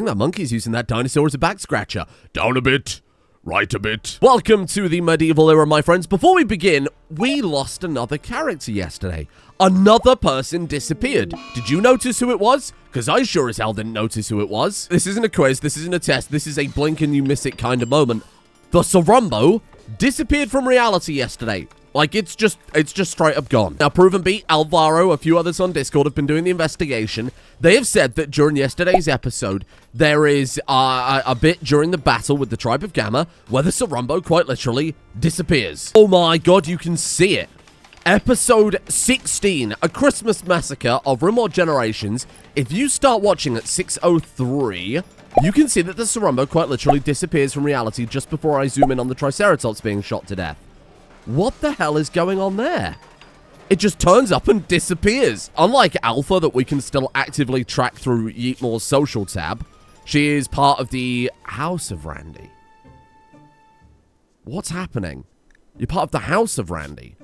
think that monkey's using that dinosaur as a back scratcher. Down a bit. Right a bit. Welcome to the medieval era, my friends. Before we begin, we lost another character yesterday. Another person disappeared. Did you notice who it was? Because I sure as hell didn't notice who it was. This isn't a quiz. This isn't a test. This is a blink and you miss it kind of moment. The Sarumbo disappeared from reality yesterday. Like, it's just straight up gone. Now, Proven Beat, Alvaro, a few others on Discord have been doing the investigation. They have said that during yesterday's episode, there is a bit during the battle with the Tribe of Gamma where the Sarumbo quite literally disappears. Oh my god, you can see it. Episode 16, A Christmas Massacre of Rimworld Generations. If you start watching at 6:03, you can see that the Sarumbo quite literally disappears from reality just before I zoom in on the Triceratops being shot to death. What the hell is going on there? It just turns up and disappears. Unlike Alpha, that we can still actively track through Yeetmore's social tab, she is part of the House of Randy. What's happening? You're part of the House of Randy.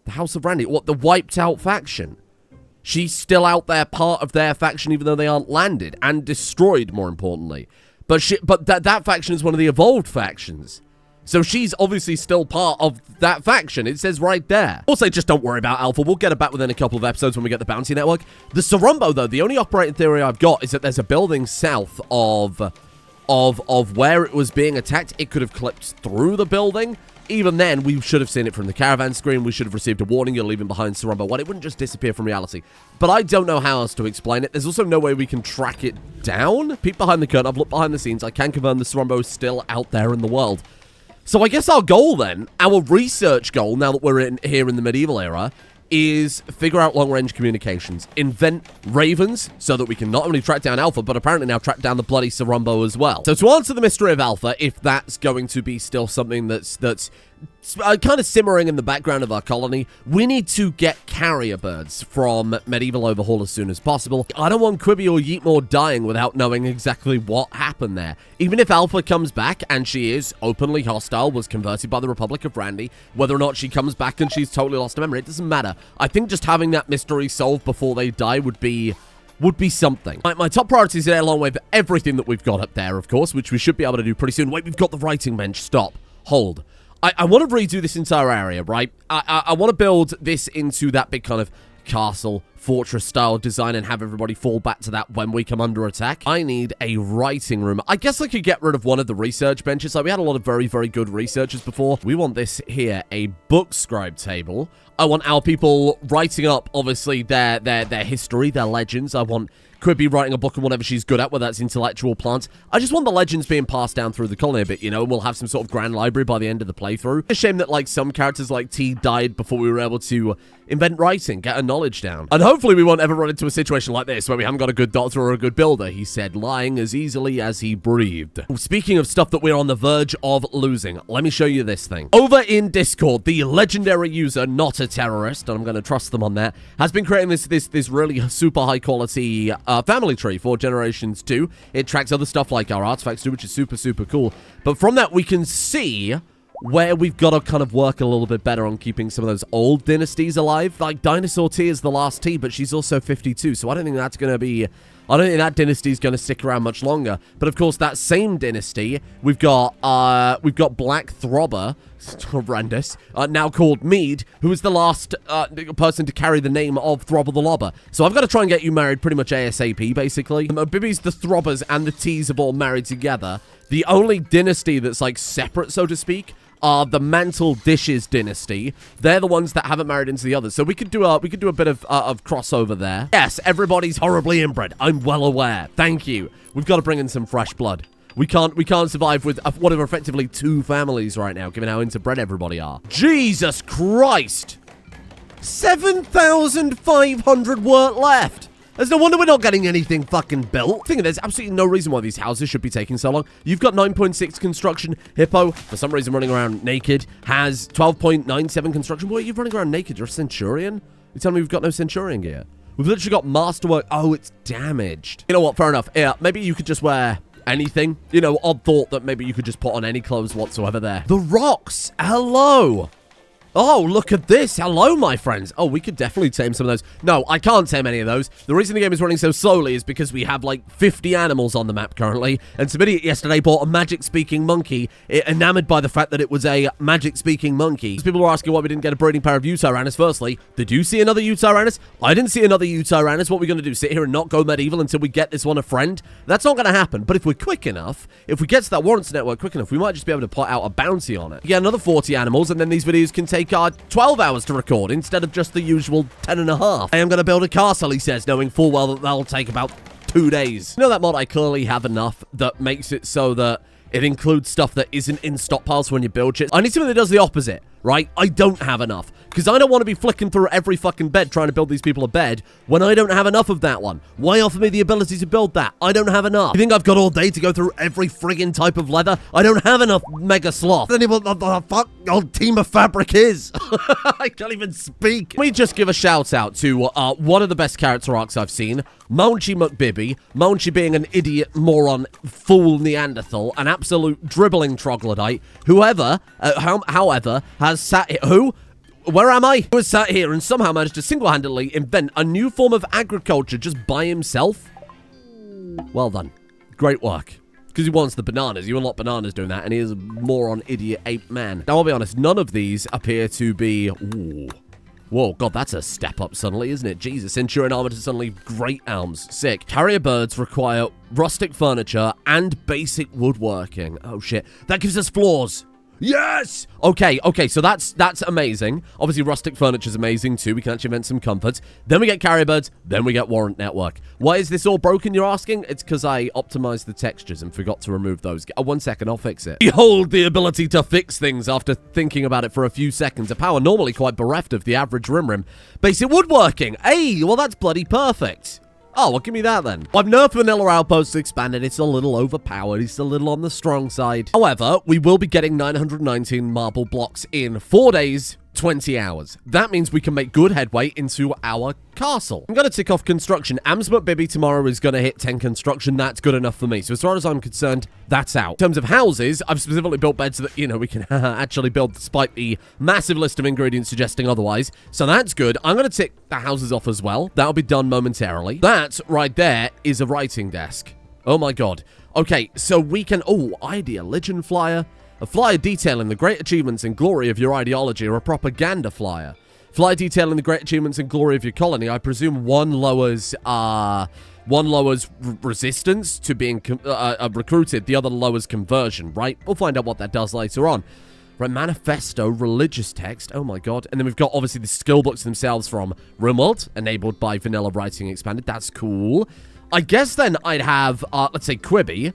The House of Randy? What, the wiped out faction? She's still out there, part of their faction, even though they aren't landed and destroyed, more importantly. But that faction is one of the evolved factions. So she's obviously still part of that faction. It says right there. Also, just don't worry about Alpha. We'll get it back within a couple of episodes when we get the bounty network. The Sarumbo, though, the only operating theory I've got is that there's a building south of where it was being attacked. It could have clipped through the building. Even then, we should have seen it from the caravan screen. We should have received a warning you're leaving behind Sarumbo. Well, it wouldn't just disappear from reality. But I don't know how else to explain it. There's also no way we can track it down. Peep behind the curtain. I've looked behind the scenes. I can confirm the Sarumbo is still out there in the world. So I guess our goal then, our research goal, now that we're here in the medieval era, is figure out long-range communications, invent ravens so that we can not only track down Alpha, but apparently now track down the bloody Sarumbo as well. So to answer the mystery of Alpha, if that's going to be still something that's kind of simmering in the background of our colony, we need to get carrier birds from Medieval Overhaul as soon as possible. I don't want Quibi or Yeetmore dying without knowing exactly what happened there. Even if Alpha comes back, and she is openly hostile, was converted by the Republic of Randy, whether or not she comes back and she's totally lost her memory, it doesn't matter. I think just having that mystery solved before they die would be something. My top priority is there, along with everything that we've got up there, of course, which we should be able to do pretty soon. Wait, we've got the writing bench. Stop. Hold. I want to redo this entire area, right? I want to build this into that big kind of castle, fortress-style design and have everybody fall back to that when we come under attack. I need a writing room. I guess I could get rid of one of the research benches. Like, we had a lot of very, very good researchers before. We want this here, a book scribe table. I want our people writing up, obviously, their history, their legends. I want Quibi writing a book on whatever she's good at, whether that's intellectual plants. I just want the legends being passed down through the colony a bit, you know, and we'll have some sort of grand library by the end of the playthrough. It's a shame that, like, some characters like T died before we were able to invent writing, get our knowledge down. And hopefully we won't ever run into a situation like this where we haven't got a good doctor or a good builder, he said, lying as easily as he breathed. Speaking of stuff that we're on the verge of losing, let me show you this thing. Over in Discord, the legendary user, Not a Terrorist, and I'm going to trust them on that, has been creating this really super high quality family tree for Generations 2. It tracks other stuff like our artifacts too, which is super, super cool. But from that, we can see where we've got to kind of work a little bit better on keeping some of those old dynasties alive. Like, Dinosaur T is the last T, but she's also 52, so I don't think that's going to be... I don't think that dynasty is going to stick around much longer. But of course, that same dynasty, we've got Black Throbber, horrendous, now called Mead, who is the last person to carry the name of Throbber the Lobber. So I've got to try and get you married pretty much ASAP, basically. Bibby's, the Throbbers, and the T's have all married together. The only dynasty that's, like, separate, so to speak, are the Mantle Dishes dynasty. They're the ones that haven't married into the others. So we could do a bit of crossover there. Yes, everybody's horribly inbred. I'm well aware. Thank you. We've got to bring in some fresh blood. We can't survive with what are effectively 2 families right now, given how interbred everybody are. Jesus Christ! 7,500 work left. There's no wonder we're not getting anything fucking built. I think there's absolutely no reason why these houses should be taking so long. You've got 9.6 construction. Hippo, for some reason running around naked, has 12.97 construction. What are you running around naked? You're a Centurion? You're telling me we've got no Centurion gear? We've literally got Masterwork. Oh, it's damaged. You know what? Fair enough. Yeah, maybe you could just wear anything. You know, odd thought that maybe you could just put on any clothes whatsoever there. The rocks. Hello. Oh, look at this. Hello, my friends. Oh, we could definitely tame some of those. No, I can't tame any of those. The reason the game is running so slowly is because we have like 50 animals on the map currently. And some idiot yesterday bought a magic-speaking monkey, enamored by the fact that it was a magic-speaking monkey. People were asking why we didn't get a breeding pair of U-Tyrannus. Firstly, did you see another U-Tyrannus? I didn't see another U-Tyrannus. What are we going to do? Sit here and not go medieval until we get this one a friend? That's not going to happen. But if we're quick enough, if we get to that warrants network quick enough, we might just be able to put out a bounty on it. Yeah, another 40 animals, and then these videos can take 12 hours to record instead of just the usual 10.5. I am going to build a castle, he says, knowing full well that that'll take about 2 days. You know that mod? I clearly have enough that makes it so that it includes stuff that isn't in stockpiles when you build shit. I need something that does the opposite, right? I don't have enough. Because I don't want to be flicking through every fucking bed trying to build these people a bed when I don't have enough of that one. Why offer me the ability to build that? I don't have enough. You think I've got all day to go through every friggin' type of leather? I don't have enough mega sloth. I don't even know what the fuck old team of fabric is. I can't even speak. Let me just give a shout out to one of the best character arcs I've seen. Mounchy McBibby. Mounchy being an idiot, moron, fool Neanderthal, an absolute dribbling troglodyte. However, has sat here. Who? Where am I? Who has sat here and somehow managed to single-handedly invent a new form of agriculture just by himself? Well done. Great work. Because he wants the bananas. You unlock bananas doing that, and he is a moron, idiot, ape man. Now, I'll be honest, none of these appear to be... Ooh. Whoa, God, that's a step up suddenly, isn't it? Jesus, Centurion armor to suddenly great elms. Sick. Carrier birds require rustic furniture and basic woodworking. Oh, shit. That gives us floors. Yes! Okay, so that's amazing. Obviously, rustic furniture is amazing, too. We can actually invent some comforts. Then we get carrier birds. Then we get warrant network. Why is this all broken, you're asking? It's because I optimized the textures and forgot to remove those. 1 second, I'll fix it. Behold the ability to fix things after thinking about it for a few seconds. A power normally quite bereft of the average Rim. Basic woodworking. Hey, well, that's bloody perfect. Oh, well, give me that then. I've nerfed Vanilla Outposts expanded. It's a little overpowered. It's a little on the strong side. However, we will be getting 919 marble blocks in 4 days, 20 hours. That means we can make good headway into our castle. I'm going to tick off construction. Ams McBibby tomorrow is going to hit 10 construction. That's good enough for me. So as far as I'm concerned, that's out. In terms of houses, I've specifically built beds so that, you know, we can actually build despite the massive list of ingredients suggesting otherwise. So that's good. I'm going to tick the houses off as well. That'll be done momentarily. That right there is a writing desk. Oh my God. Okay, so we can... Oh, idea. Legend flyer. A flyer detailing the great achievements and glory of your ideology, or a propaganda flyer. Flyer detailing the great achievements and glory of your colony. I presume one lowers resistance to being recruited. The other lowers conversion, right? We'll find out what that does later on. Right, manifesto, religious text. Oh my God. And then we've got obviously the skill books themselves from Rimworld, enabled by Vanilla Writing Expanded. That's cool. I guess then I'd have, let's say, Quibi.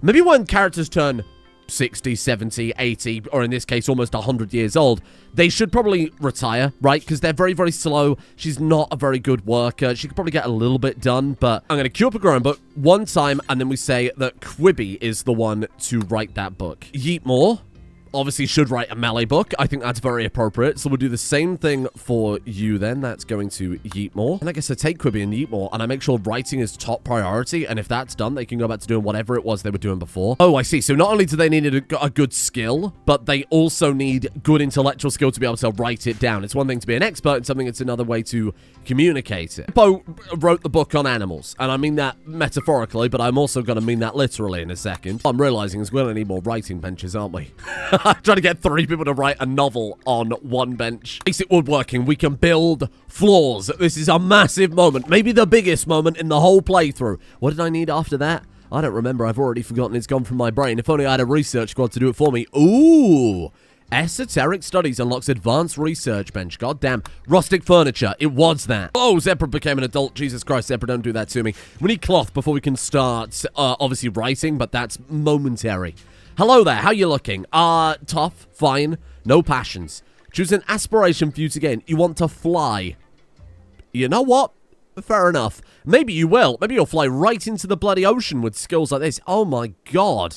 Maybe when characters turn 60, 70, 80, or in this case, almost 100 years old, they should probably retire, right? Because they're very, very slow. She's not a very good worker. She could probably get a little bit done, but I'm going to queue up a growing book one time, and then we say that Quibi is the one to write that book. Yeetmore obviously should write a melee book. I think that's very appropriate. So we'll do the same thing for you then. That's going to Yeetmore. And I guess I take Quibi and Yeetmore, and I make sure writing is top priority. And if that's done, they can go back to doing whatever it was they were doing before. Oh, I see. So not only do they need a good skill, but they also need good intellectual skill to be able to write it down. It's one thing to be an expert in something. It's another way to communicate it. Bo wrote the book on animals, and I mean that metaphorically, but I'm also going to mean that literally in a second. I'm realizing is we're going to need more writing benches, aren't we? I'm trying to get 3 people to write a novel on 1 bench. Basic woodworking. We can build floors. This is a massive moment. Maybe the biggest moment in the whole playthrough. What did I need after that? I don't remember. I've already forgotten. It's gone from my brain. If only I had a research squad to do it for me. Ooh. Esoteric Studies unlocks advanced research bench. God damn. Rustic furniture. It was that. Oh, Zebra became an adult. Jesus Christ, Zebra, don't do that to me. We need cloth before we can start, obviously, writing, but that's momentary. Hello there. How you looking? Tough. Fine. No passions. Choose an aspiration for you to gain. You want to fly. You know what? Fair enough. Maybe you will. Maybe you'll fly right into the bloody ocean with skills like this. Oh my God.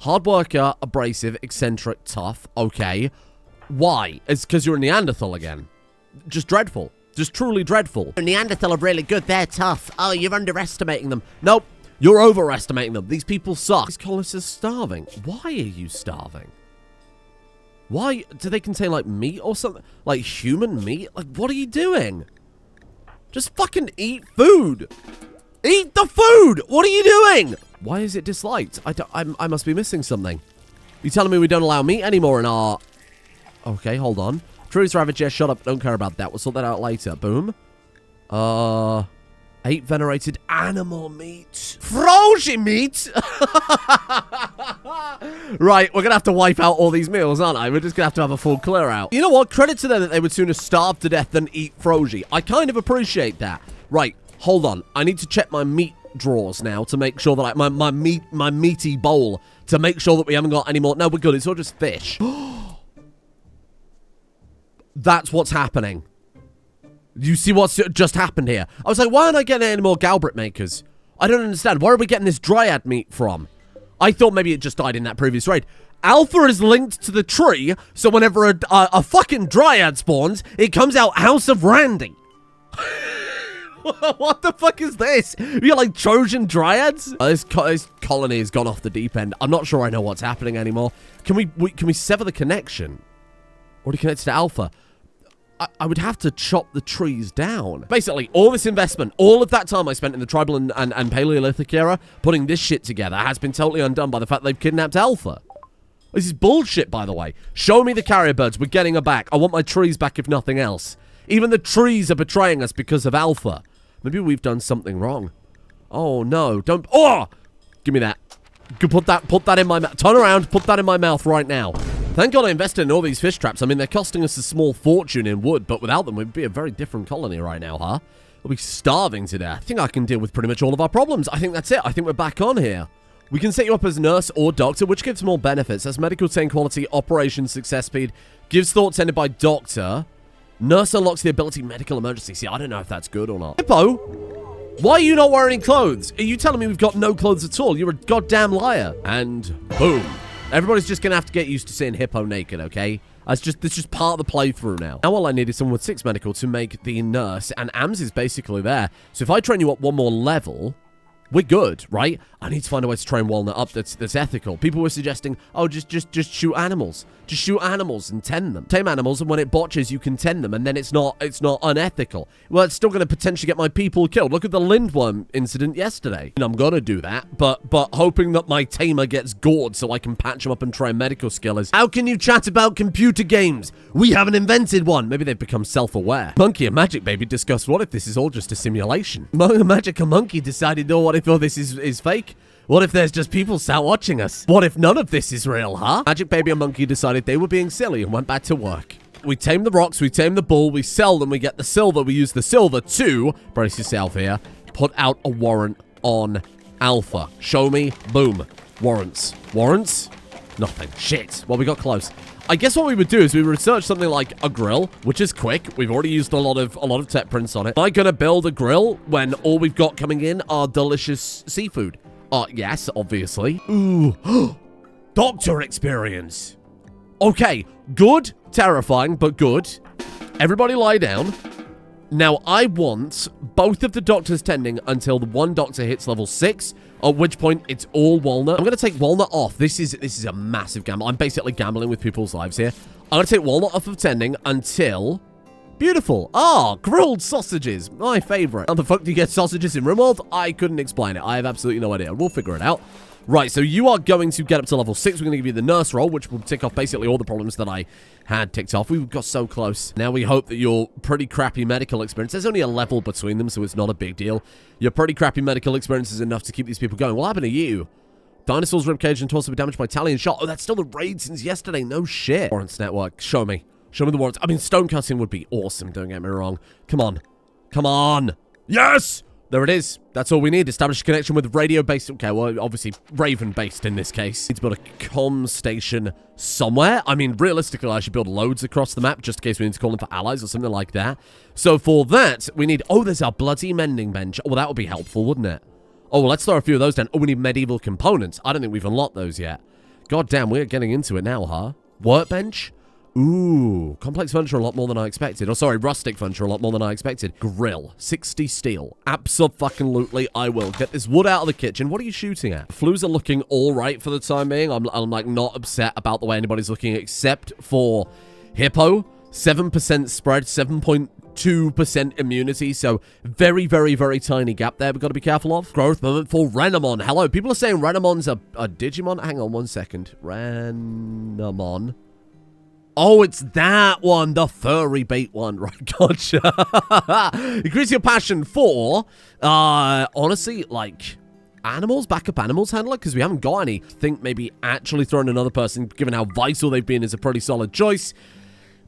Hard worker, abrasive, eccentric, tough. Okay. Why? It's because you're a Neanderthal again. Just dreadful. Just truly dreadful. Neanderthal are really good. They're tough. Oh, you're underestimating them. Nope. You're overestimating them. These people suck. These colonists are starving. Why are you starving? Why? Do they contain, like, meat or something? Like, human meat? Like, what are you doing? Just fucking eat food. Eat the food! What are you doing? Why is it disliked? I must be missing something. You telling me we don't allow meat anymore in our... Okay, hold on. Trees ravaged, yeah, shut up. Don't care about that. We'll sort that out later. Boom. 8 venerated animal meat. Frozen meat? Right, we're going to have to wipe out all these meals, aren't I? We're just going to have a full clear out. You know what? Credit to them that they would sooner starve to death than eat frozen. I kind of appreciate that. Right, hold on. I need to check my meat drawers now to make sure that my meaty bowl to make sure that we haven't got any more. No, we're good. It's all just fish. That's what's happening. You see what's just happened here? I was like, why aren't I getting any more Galbrit makers? I don't understand. Where are we getting this Dryad meat from? I thought maybe it just died in that previous raid. Alpha is linked to the tree, so whenever a fucking Dryad spawns, it comes out House of Randy. What the fuck is this? You're like Trojan Dryads? This colony has gone off the deep end. I'm not sure I know what's happening anymore. Can we sever the connection? Already connected to Alpha. I would have to chop the trees down. Basically, all this investment, all of that time I spent in the tribal and Paleolithic era, putting this shit together, has been totally undone by the fact they've kidnapped Alpha. This is bullshit, by the way. Show me the carrier birds. We're getting her back. I want my trees back, if nothing else. Even the trees are betraying us because of Alpha. Maybe we've done something wrong. Oh, no. Don't... Oh! Give me that. Put that in my mouth. Turn around. Put that in my mouth right now. Thank God I invested in all these fish traps. I mean, they're costing us a small fortune in wood, but without them, we'd be a very different colony right now, huh? We'll be starving to death. I think I can deal with pretty much all of our problems. I think that's it. I think we're back on here. We can set you up as nurse or doctor, which gives more benefits. That's medical chain quality, operation success speed, gives thoughts ended by doctor. Nurse unlocks the ability medical emergency. See, I don't know if that's good or not. Hippo, why are you not wearing clothes? Are you telling me we've got no clothes at all? You're a goddamn liar. And boom. Everybody's just going to have to get used to seeing Hippo naked, okay? That's just part of the playthrough now. Now all I need is someone with 6 medical to make the nurse, and AMS is basically there. So if I train you up one more level, we're good, right? I need to find a way to train Walnut up that's ethical. People were suggesting, oh, just shoot animals. Just shoot animals and tend them. Tame animals, and when it botches, you can tend them, and then it's not unethical. Well, it's still going to potentially get my people killed. Look at the lindworm incident yesterday. And I'm going to do that, but hoping that my tamer gets gored so I can patch him up and train medical skills. How can you chat about computer games? We haven't invented one. Maybe they've become self-aware. Monkey and Magic Baby discussed, what if this is all just a simulation? Magic and Monkey decided, no, what if all this is fake? What if there's just people sat watching us? What if none of this is real, huh? Magic Baby and Monkey decided they were being silly and went back to work. We tame the rocks, we tame the bull, we sell them, we get the silver, we use the silver to, brace yourself here, put out a warrant on Alpha. Show me, boom. Warrants. Warrants? Nothing. Shit. Well, we got close. I guess what we would do is we would research something like a grill, which is quick. We've already used a lot of tech prints on it. Am I gonna build a grill when all we've got coming in are delicious seafood? Yes, obviously. Ooh. Doctor experience. Okay, good, terrifying, but good. Everybody lie down. Now, I want both of the doctors tending until the one doctor hits level 6, at which point it's all Walnut. I'm going to take Walnut off. This is a massive gamble. I'm basically gambling with people's lives here. I'm going to take Walnut off of tending until... Beautiful. Grilled sausages. My favorite. How the fuck do you get sausages in Rimworld? I couldn't explain it. I have absolutely no idea. We'll figure it out. Right, so you are going to get up to level 6. We're going to give you the nurse role, which will tick off basically all the problems that I had ticked off. We got so close. Now we hope that your pretty crappy medical experience, there's only a level between them, so it's not a big deal. Your pretty crappy medical experience is enough to keep these people going. What happened to you? Dinosaur's ribcage and torso were damaged by Italian shot. Oh, that's still the raid since yesterday. No shit. Warrants network. Show me. Show me the warrants. I mean, stone cutting would be awesome, don't get me wrong. Come on. Come on. Yes! There it is. That's all we need. Establish a connection with radio-based... Okay, well, obviously, Raven-based in this case. Need to build a comm station somewhere. I mean, realistically, I should build loads across the map, just in case we need to call in for allies or something like that. So for that, we need... Oh, there's our bloody mending bench. Oh, well, that would be helpful, wouldn't it? Oh, well, let's throw a few of those down. Oh, we need medieval components. I don't think we've unlocked those yet. God damn, we're getting into it now, huh? Workbench? Ooh, complex furniture a lot more than I expected. Oh, sorry, rustic furniture a lot more than I expected. Grill, 60 steel. Abso-fucking-lutely, I will. Get this wood out of the kitchen. What are you shooting at? Flues are looking all right for the time being. I'm like, not upset about the way anybody's looking, except for Hippo. 7% spread, 7.2% immunity, so very, very, very tiny gap there we've got to be careful of. Growth moment for Renamon. Hello, people are saying Renamon's a Digimon. Hang on one second. Renamon. Oh, it's that one, the furry bait one. Right, gotcha. Increase your passion for, honestly, like, animals, backup animals handler, because we haven't got any. Think maybe actually throwing another person, given how vital they've been, is a pretty solid choice.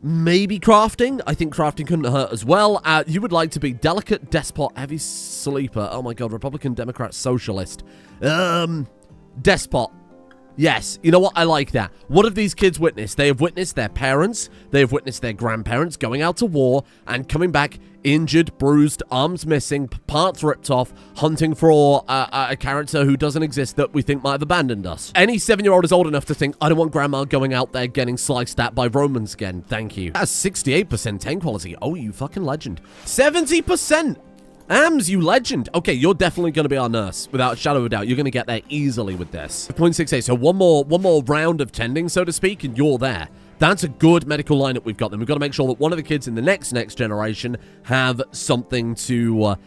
Maybe crafting. I think crafting couldn't hurt as well. You would like to be delicate, despot, heavy sleeper. Oh my god, Republican, Democrat, Socialist. Despot. Yes, you know what? I like that. What have these kids witnessed? They have witnessed their parents, they have witnessed their grandparents going out to war and coming back injured, bruised, arms missing, parts ripped off, hunting for a character who doesn't exist that we think might have abandoned us. Any 7-year-old is old enough to think, I don't want grandma going out there getting sliced at by Romans again. Thank you. That's 68% 10 quality. Oh, you fucking legend. 70%! Ams, you legend. Okay, you're definitely going to be our nurse, without a shadow of a doubt. You're going to get there easily with this. 0.68, so one more round of tending, so to speak, and you're there. That's a good medical lineup we've got. Then we've got to make sure that one of the kids in the next generation have something to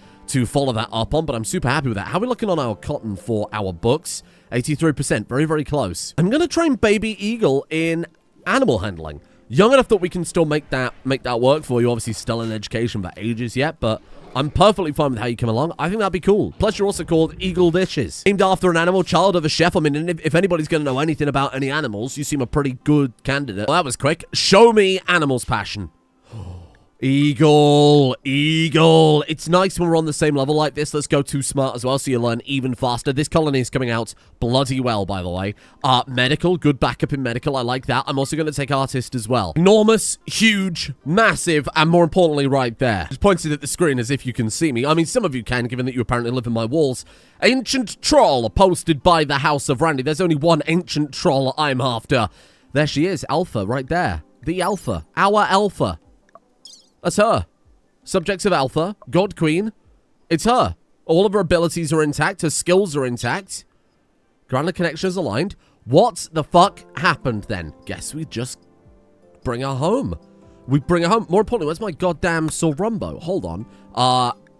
follow that up on, but I'm super happy with that. How are we looking on our cotton for our books? 83%, very, very close. I'm going to train Baby Eagle in animal handling. Young enough that we can still make that work for you. Obviously, still in education for ages yet, but I'm perfectly fine with how you come along. I think that'd be cool. Plus, you're also called Eagle Dishes. Named after an animal, child of a chef. I mean, if anybody's going to know anything about any animals, you seem a pretty good candidate. Well, that was quick. Show me animals' passion. Eagle, Eagle. It's nice when we're on the same level like this. Let's go too smart as well so you learn even faster. This colony is coming out bloody well, by the way. Medical, good backup in medical. I like that. I'm also going to take artist as well. Enormous, huge, massive, and more importantly, right there. Just pointed at the screen as if you can see me. I mean, some of you can, given that you apparently live in my walls. Ancient troll posted by the House of Randy. There's only one ancient troll I'm after. There she is, Alpha, right there. The Alpha. Our Alpha. That's her. Subjects of Alpha. God Queen. It's her. All of her abilities are intact. Her skills are intact. Granular connection is aligned. What the fuck happened then? Guess we just bring her home. We bring her home. More importantly, where's my goddamn Sorumbo? Hold on.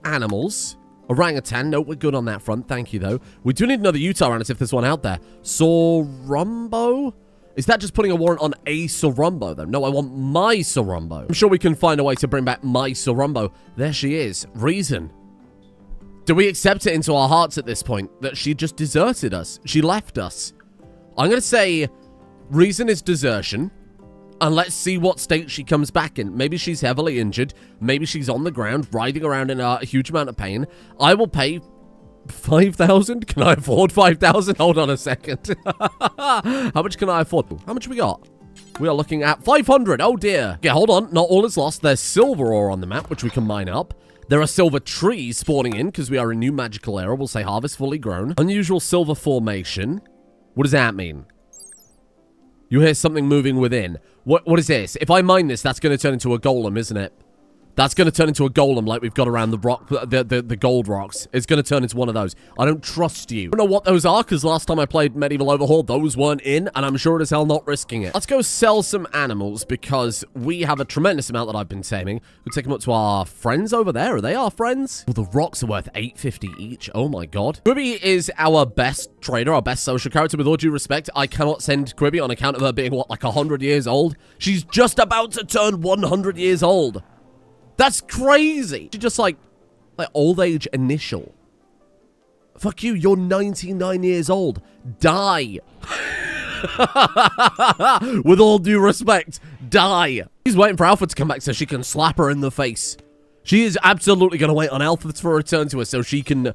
Animals. Orangutan. No, we're good on that front. Thank you, though. We do need another Utah round if there's one out there. Sorumbo? Is that just putting a warrant on a Sorumbo, though? No, I want my Sorumbo. I'm sure we can find a way to bring back my Sorumbo. There she is. Reason. Do we accept it into our hearts at this point that she just deserted us? She left us. I'm going to say reason is desertion. And let's see what state she comes back in. Maybe she's heavily injured. Maybe she's on the ground, writhing around in a huge amount of pain. I will pay 5,000? Can I afford 5,000? Hold on a second. How much can I afford? How much we got? We are looking at 500. Oh dear. Okay, hold on. Not all is lost. There's silver ore on the map, which we can mine up. There are silver trees spawning in because we are in new magical era. We'll say harvest fully grown. Unusual silver formation. What does that mean? You hear something moving within. What is this? If I mine this, that's going to turn into a golem, isn't it? That's going to turn into a golem like we've got around the rock, the gold rocks. It's going to turn into one of those. I don't trust you. I don't know what those are, because last time I played Medieval Overhaul, those weren't in, and I'm sure as hell not risking it. Let's go sell some animals, because we have a tremendous amount that I've been taming. We'll take them up to our friends over there. Are they our friends? Well, the rocks are worth 850 each. Oh my god. Quibi is our best trader, our best social character. With all due respect, I cannot send Quibi on account of her being, what, like 100 years old? She's just about to turn 100 years old. That's crazy. She just like old age initial. Fuck you, you're 99 years old. Die. With all due respect, die. She's waiting for Alpha to come back so she can slap her in the face. She is absolutely going to wait on Alpha for a return to her so she can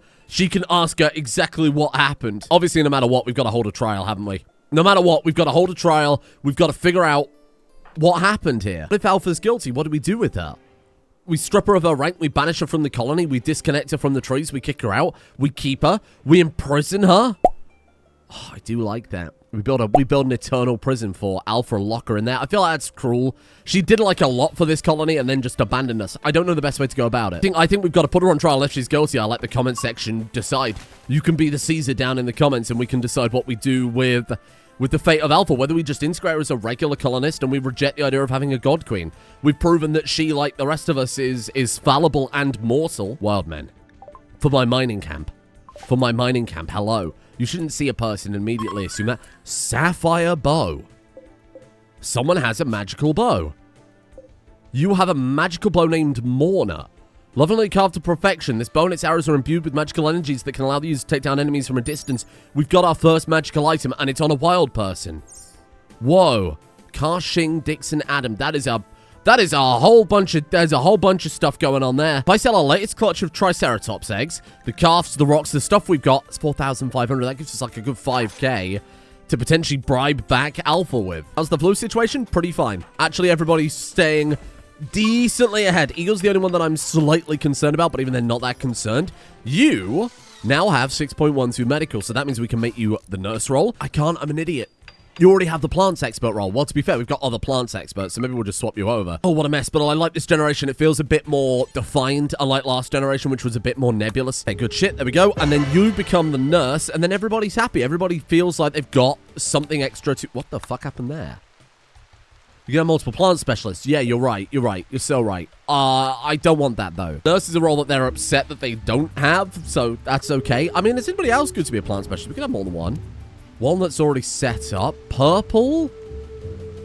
ask her exactly what happened. Obviously, no matter what, we've got to hold a trial, haven't we? No matter what, we've got to hold a trial. We've got to figure out what happened here. What if Alpha's guilty? What do we do with her? We strip her of her rank, we banish her from the colony, we disconnect her from the trees, we kick her out, we keep her, we imprison her. Oh, I do like that. We build an eternal prison for Alpha and lock her in there. I feel like that's cruel. She did like a lot for this colony and then just abandoned us. I don't know the best way to go about it. I think we've got to put her on trial if she's guilty. I'll let the comment section decide. You can be the Caesar down in the comments and we can decide what we do with the fate of Alpha. Whether we just integrate her as a regular colonist and we reject the idea of having a god queen. We've proven that she, like the rest of us, is fallible and mortal. Wild men. For my mining camp. For my mining camp. Hello. You shouldn't see a person and immediately assume that. Sapphire bow. Someone has a magical bow. You have a magical bow named Morna. Lovingly carved to perfection, this bow and its arrows are imbued with magical energies that can allow the user to take down enemies from a distance. We've got our first magical item, and it's on a wild person. Whoa. Karshing, Dixon, Adam. There's a whole bunch of stuff going on there. If I sell our latest clutch of Triceratops eggs, the calves, the rocks, the stuff we've got, it's 4,500. That gives us like a good 5k to potentially bribe back Alpha with. How's the flu situation? Pretty fine. Actually, everybody's staying decently ahead. Eagle's the only one that I'm slightly concerned about, but even then not that concerned. You now have 6.12 medical, so that means we can make you the nurse role. I can't, I'm an idiot. You already have the plants expert role. Well, to be fair, we've got other plants experts, so maybe we'll just swap you over. Oh, what a mess. But I like this generation. It feels a bit more defined, unlike last generation, which was a bit more nebulous. Okay, good shit. There we go. And then you become the nurse, and then everybody's happy. Everybody feels like they've got something extra to... What the fuck happened there? You can have multiple plant specialists. Yeah, you're right. You're right. You're so right. I don't want that, though. Nurse is a role that they're upset that they don't have, so that's okay. I mean, is anybody else good to be a plant specialist? We can have more than one. Walnut's already set up. Purple?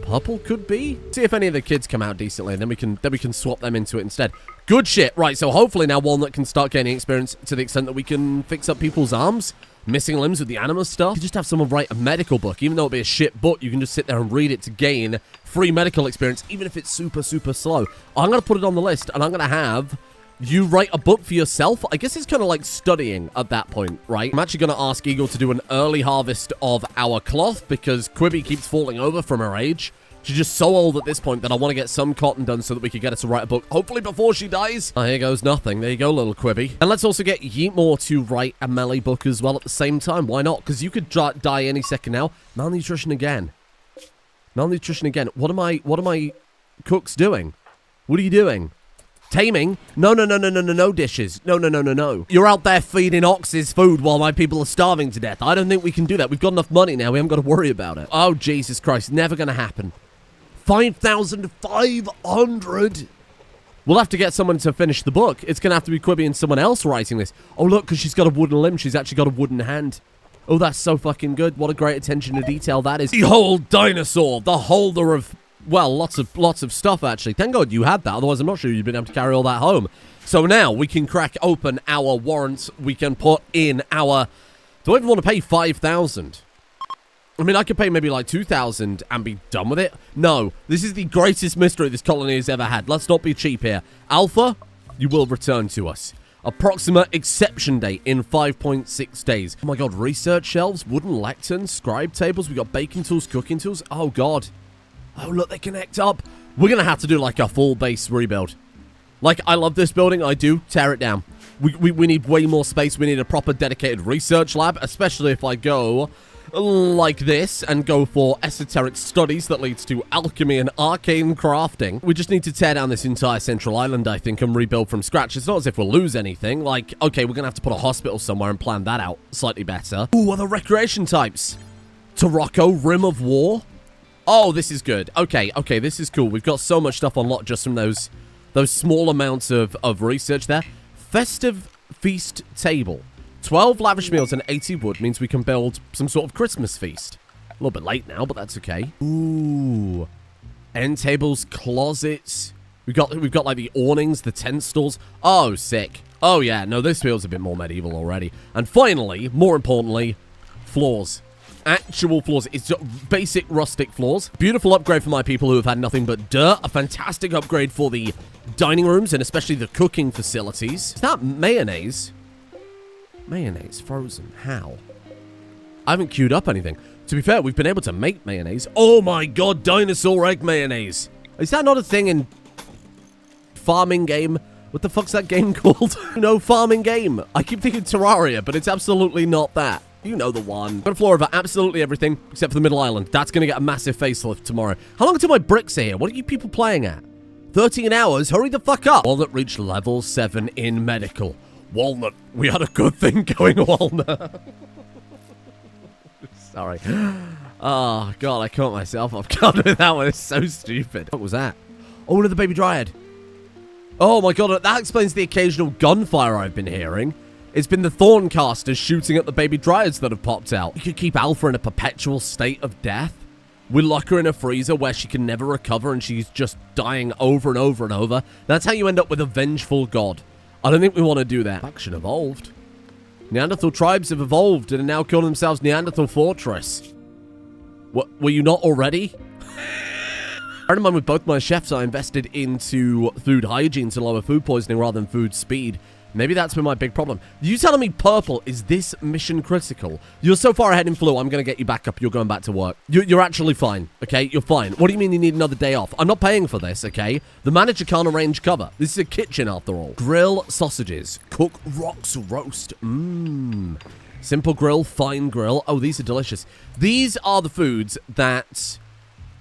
Purple could be. See if any of the kids come out decently, and then we can swap them into it instead. Good shit. Right, so hopefully now Walnut can start gaining experience to the extent that we can fix up people's arms, missing limbs with the anima stuff. You just have someone write a medical book. Even though it'll be a shit book, you can just sit there and read it to gain free medical experience, even if it's super, super slow. I'm going to put it on the list, and I'm going to have... You write a book for yourself? I guess it's kind of like studying at that point, right? I'm actually going to ask Eagle to do an early harvest of our cloth because Quibi keeps falling over from her age. She's just so old at this point that I want to get some cotton done so that we can get her to write a book, hopefully before she dies. Oh, here goes nothing. There you go, little Quibi. And let's also get Yeetmore to write a melee book as well at the same time. Why not? Because you could die any second now. Malnutrition again. Malnutrition again. What am I cooks doing? What are you doing? Taming? No dishes. No. You're out there feeding oxes food while my people are starving to death. I don't think we can do that. We've got enough money now. We haven't got to worry about it. Oh, Jesus Christ. Never going to happen. 5,500. We'll have to get someone to finish the book. It's going to have to be Quibi and someone else writing this. Oh, look, because she's got a wooden limb. She's actually got a wooden hand. Oh, that's so fucking good. What a great attention to detail that is. Behold, dinosaur, the holder of... Well, lots of stuff, actually. Thank God you had that. Otherwise, I'm not sure you'd been able to carry all that home. So now we can crack open our warrants. We can put in our... Do I even want to pay 5,000? I mean, I could pay maybe like 2,000 and be done with it. No, this is the greatest mystery this colony has ever had. Let's not be cheap here. Alpha, you will return to us. Approximate exception date in 5.6 days. Oh my God, research shelves, wooden lectern, scribe tables. We got baking tools, cooking tools. Oh God. Oh, look, they connect up. We're going to have to do, like, a full base rebuild. Like, I love this building. I do. Tear it down. We need way more space. We need a proper dedicated research lab, especially if I go like this and go for esoteric studies that leads to alchemy and arcane crafting. We just need to tear down this entire central island, I think, and rebuild from scratch. It's not as if we'll lose anything. Like, okay, we're going to have to put a hospital somewhere and plan that out slightly better. Ooh, other recreation types. Tarocco, Rim of War. Oh, this is good. Okay, this is cool. We've got so much stuff on lock just from those small amounts of research there. Festive feast table. 12 lavish meals and 80 wood means we can build some sort of Christmas feast. A little bit late now, but that's okay. Ooh. End tables, closets. We've got like the awnings, the tent stalls. Oh, sick. Oh, yeah. No, this feels a bit more medieval already. And finally, more importantly, floors. Actual floors. It's basic rustic floors. Beautiful upgrade for my people who have had nothing but dirt. A fantastic upgrade for the dining rooms and especially the cooking facilities. Is that mayonnaise? Mayonnaise frozen. How? I haven't queued up anything. To be fair, we've been able to make mayonnaise. Oh my God, dinosaur egg mayonnaise. Is that not a thing in farming game? What the fuck's that game called? No, farming game. I keep thinking Terraria, but it's absolutely not that. You know the one. Got a floor over absolutely everything except for the middle island. That's going to get a massive facelift tomorrow. How long until my bricks are here? What are you people playing at? 13 hours? Hurry the fuck up. Walnut reached level 7 in medical. Walnut, we had a good thing going, Walnut. Sorry. Oh, God, I caught myself off guard with that one. It's so stupid. What was that? Oh, another baby Dryad. Oh, my God, that explains the occasional gunfire I've been hearing. It's been the Thorncasters shooting at the baby Dryads that have popped out. You could keep Alpha in a perpetual state of death. We lock her in a freezer where she can never recover and she's just dying over and over and over. That's how you end up with a vengeful god. I don't think we want to do that. Faction evolved. Neanderthal tribes have evolved and are now calling themselves Neanderthal Fortress. What, were you not already? Bear in mind, with both my chefs, I invested into food hygiene to lower food poisoning rather than food speed. Maybe that's been my big problem. You telling me purple is this mission critical? You're so far ahead in flu, I'm going to get you back up. You're going back to work. You're actually fine, okay? You're fine. What do you mean you need another day off? I'm not paying for this, okay? The manager can't arrange cover. This is a kitchen, after all. Grill sausages. Cook rocks roast. Mmm. Simple grill, fine grill. Oh, these are delicious. These are the foods that,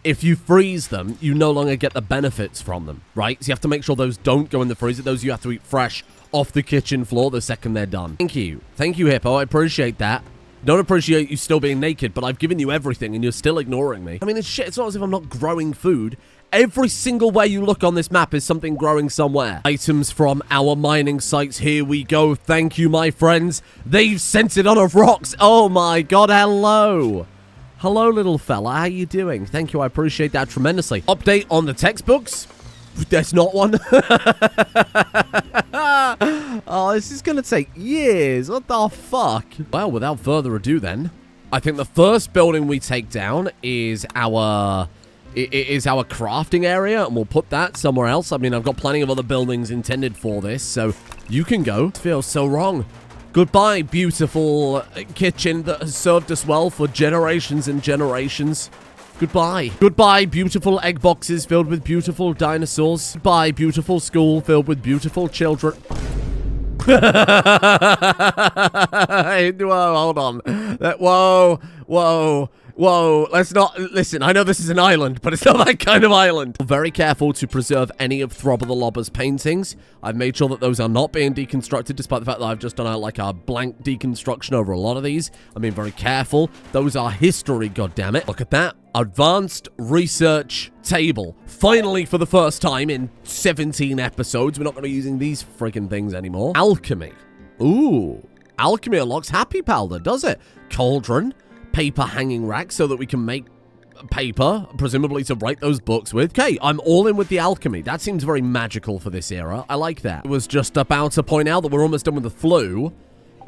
if you freeze them, you no longer get the benefits from them, right? So you have to make sure those don't go in the freezer. Those you have to eat fresh off the kitchen floor the second they're done. Thank you. Thank you, Hippo. I appreciate that. Don't appreciate you still being naked, but I've given you everything and you're still ignoring me. I mean, it's shit. It's not as if I'm not growing food. Every single way you look on this map is something growing somewhere. Items from our mining sites. Here we go. Thank you, my friends. They've sent it on of rocks. Oh my God. Hello. Hello, little fella. How you doing? Thank you. I appreciate that tremendously. Update on the textbooks. There's not one. Oh, this is going to take years. What the fuck? Well, without further ado then, I think the first building we take down is our crafting area, and we'll put that somewhere else. I mean, I've got plenty of other buildings intended for this, so you can go. It feels so wrong. Goodbye, beautiful kitchen that has served us well for generations and generations. Goodbye. Goodbye, beautiful egg boxes filled with beautiful dinosaurs. Goodbye, beautiful school filled with beautiful children. Whoa, hold on. Whoa. Let's not... Listen, I know this is an island, but it's not that kind of island. Very careful to preserve any of Throbber the Lobber's paintings. I've made sure that those are not being deconstructed, despite the fact that I've just done a blank deconstruction over a lot of these. I'm being very careful. Those are history, goddammit. Look at that. Advanced research table. Finally, for the first time in 17 episodes, we're not going to be using these friggin' things anymore. Alchemy. Ooh. Alchemy unlocks happy powder, does it? Cauldron. Paper hanging rack so that we can make paper, presumably to write those books with. Okay, I'm all in with the alchemy. That seems very magical for this era. I like that. I was just about to point out that we're almost done with the flu.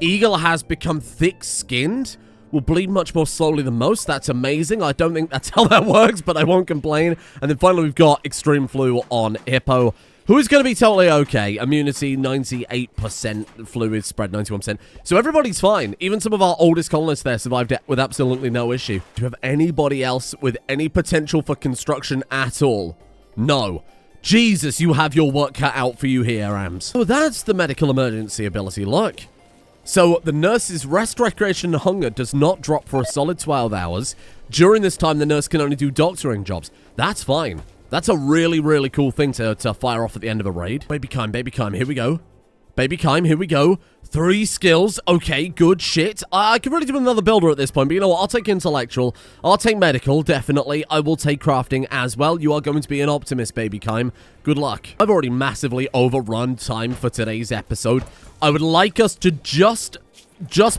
Eagle has become thick-skinned. Will bleed much more slowly than most. That's amazing. I don't think that's how that works, but I won't complain. And then finally, we've got extreme flu on Hippo, who is going to be totally okay. Immunity, 98%. Fluid spread, 91%. So everybody's fine. Even some of our oldest colonists there survived it with absolutely no issue. Do you have anybody else with any potential for construction at all? No. Jesus, you have your work cut out for you here, Ams. So that's the medical emergency ability. Look. So the nurse's rest, recreation, and hunger does not drop for a solid 12 hours. During this time, the nurse can only do doctoring jobs. That's fine. That's a really, really cool thing to fire off at the end of a raid. Baby Kime, here we go. Baby Kime, here we go. 3 skills. Okay, good shit. I could really do another builder at this point, but you know what? I'll take intellectual. I'll take medical, definitely. I will take crafting as well. You are going to be an optimist, Baby Kime. Good luck. I've already massively overrun time for today's episode. I would like us to just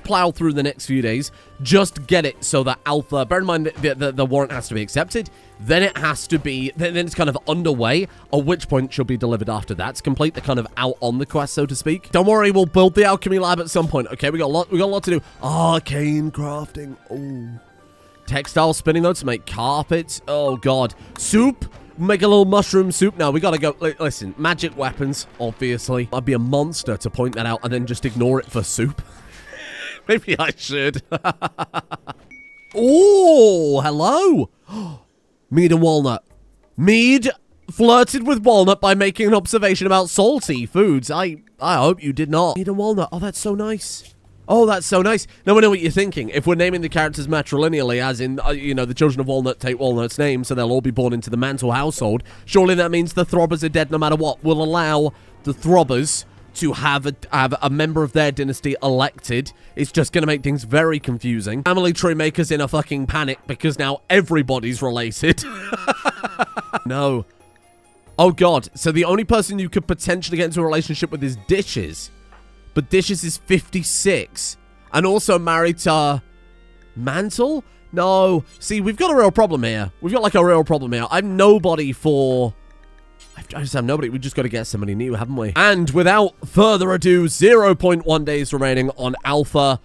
plow through the next few days. Just get it so that Alpha... Bear in mind that the warrant has to be accepted. Then it has to be... Then it's kind of underway. At which point she'll be delivered after that's complete. They're kind of out on the quest, so to speak. Don't worry, we'll build the alchemy lab at some point. Okay, we got a lot to do. Arcane crafting. Oh. Textile spinning, though, to make carpets. Oh, God. Soup. Make a little mushroom soup. Now, we gotta go... Listen, magic weapons, obviously. I'd be a monster to point that out and then just ignore it for soup. Maybe I should. Oh, hello. Mead and walnut. Mead flirted with walnut by making an observation about salty foods. I hope you did not. Mead and walnut. Oh, that's so nice. Oh, that's so nice. Now I know what you're thinking. If we're naming the characters matrilineally, as in, you know, the children of Walnut take Walnut's name, so they'll all be born into the Mantle household, surely that means the Throbbers are dead no matter what. We'll allow the Throbbers to have a member of their dynasty elected. It's just going to make things very confusing. Family tree makers in a fucking panic because now everybody's related. No. Oh, God. So the only person you could potentially get into a relationship with is Dishes. But Dishes is 56. And also married to Mantle? No. See, we've got a real problem here. We've got, like, a real problem here. I'm nobody for... I just have nobody. We've just got to get somebody new, haven't we? And without further ado, 0.1 days remaining on Alpha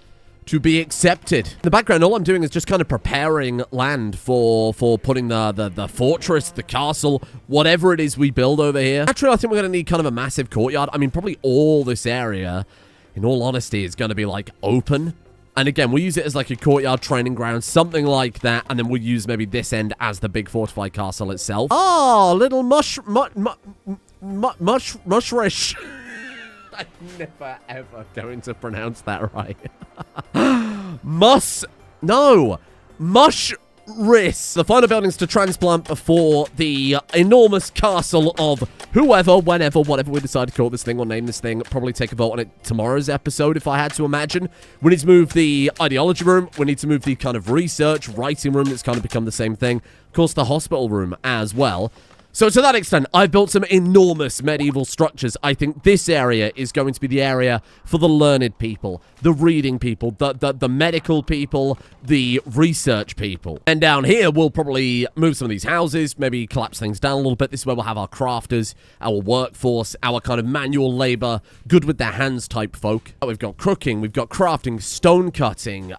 to be accepted. In the background, all I'm doing is just kind of preparing land for putting the fortress, the castle, whatever it is we build over here. Actually, I think we're going to need kind of a massive courtyard. I mean, probably all this area, in all honesty, is going to be, like, open. And again, we'll use it as like a courtyard training ground, something like that. And then we'll use maybe this end as the big fortified castle itself. Oh, little mushrish. I'm never, ever going to pronounce that right. Mushris. The final buildings to transplant before the enormous castle of whoever, whenever, whatever we decide to call this thing or name this thing. Probably take a vote on it tomorrow's episode if I had to imagine. We need to move the ideology room. We need to move the kind of research, writing room that's kind of become the same thing. Of course, the hospital room as well. So to that extent, I've built some enormous medieval structures. I think this area is going to be the area for the learned people, the reading people, the medical people, the research people. And down here, we'll probably move some of these houses, maybe collapse things down a little bit. This is where we'll have our crafters, our workforce, our kind of manual labor, good with their hands type folk. We've got cooking, we've got crafting, stone cutting,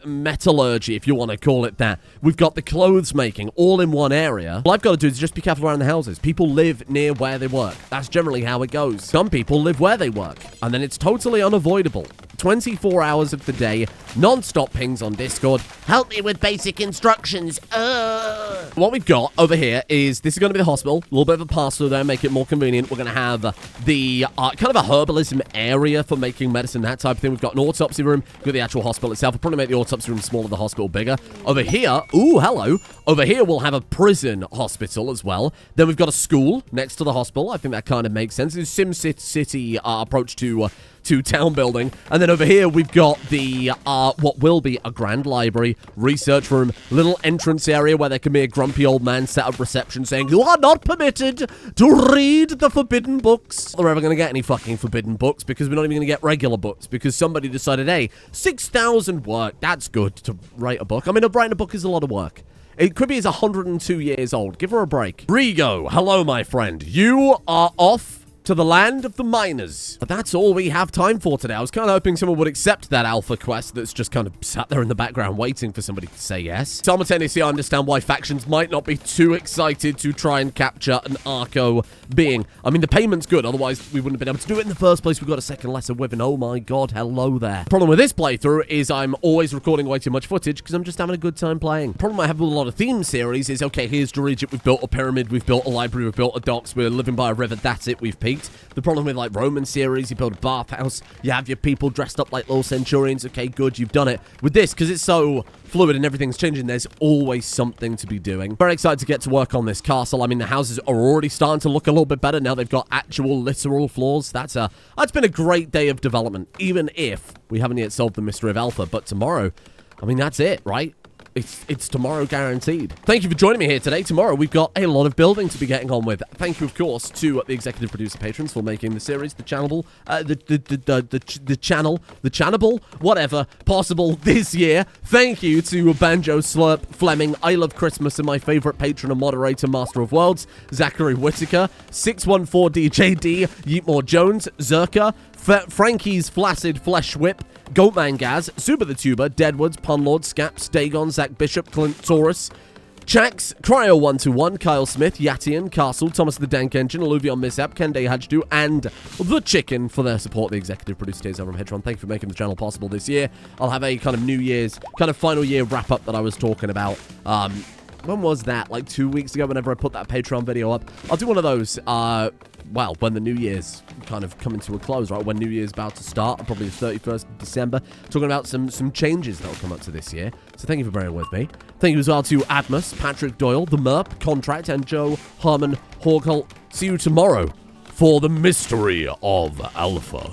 metallurgy, if you want to call it that. We've got the clothes making all in one area. All I've got to do is just be careful around the houses. People live near where they work. That's generally how it goes. Some people live where they work, and then it's totally unavoidable. 24 hours of the day, non-stop pings on Discord. Help me with basic instructions. What we've got over here is, this is going to be the hospital. A little bit of a pass-through there, make it more convenient. We're going to have the kind of a herbalism area for making medicine, that type of thing. We've got an autopsy room. We've got the actual hospital itself. We'll probably make the autopsy room smaller, the hospital bigger. Over here, ooh, hello. Over here, we'll have a prison hospital as well. Then we've got a school next to the hospital. I think that kind of makes sense. It's SimCity approach to town building. And then over here, we've got the, what will be a grand library, research room, little entrance area where there can be a grumpy old man set up reception saying, "You are not permitted to read the forbidden books." We're never going to get any fucking forbidden books because we're not even going to get regular books because somebody decided, hey, 6,000 work, that's good to write a book. I mean, writing a book is a lot of work. It could be as 102 years old. Give her a break. Rigo, hello, my friend. You are off to the land of the miners. But that's all we have time for today. I was kind of hoping someone would accept that alpha quest that's just kind of sat there in the background waiting for somebody to say yes. Simultaneously, I understand why factions might not be too excited to try and capture an Archo being. I mean, the payment's good, otherwise we wouldn't have been able to do it in the first place. We got a second lesser with, and oh my god, hello there. Problem with this playthrough is I'm always recording way too much footage because I'm just having a good time playing. Problem I have with a lot of theme series is, okay, here's Dryad, we've built a pyramid, we've built a library, we've built a docks, we're living by a river, that's it, we've peaked. The problem with, like, Roman series, you build a bathhouse, you have your people dressed up like little centurions, okay, good, you've done it. With this, because it's so fluid and everything's changing, there's always something to be doing. Very excited to get to work on this castle. I mean, the houses are already starting to look a little bit better now. They've got actual literal floors. That's been a great day of development, even if we haven't yet solved the mystery of Alpha. But tomorrow, I mean, that's it, right? It's tomorrow guaranteed. Thank you for joining me here today. Tomorrow, we've got a lot of building to be getting on with. Thank you, of course, to the executive producer patrons for making the series, the channel, whatever, possible this year. Thank you to Banjo Slurp, Fleming, I Love Christmas, and my favorite patron and moderator, Master of Worlds, Zachary Whitaker, 614DJD, Yeatmore Jones, Zerka, Frankie's Flaccid Flesh Whip, Goatman Gaz, Zuba the Tuber, Deadwoods, Punlord, Scaps, Dagon, Zach Bishop, Clint Taurus, Chax, Cryo121, Kyle Smith, Yatian, Castle, Thomas the Dank Engine, Alluvion Mishap, Kende Hajdu, and The Chicken for their support. The executive producer is over from Hedron. Thank you for making the channel possible this year. I'll have a kind of New Year's, kind of final year wrap-up that I was talking about. when was that? Like 2 weeks ago, whenever I put that Patreon video up. I'll do one of those, well, when the New Year's kind of coming to a close, right? When New Year's about to start, probably the 31st of December, talking about some changes that will come up to this year. So thank you for bearing with me. Thank you as well to Admus, Patrick Doyle, The Merp, Contract, and Joe Harmon Hawkholt. See you tomorrow for the mystery of Alpha.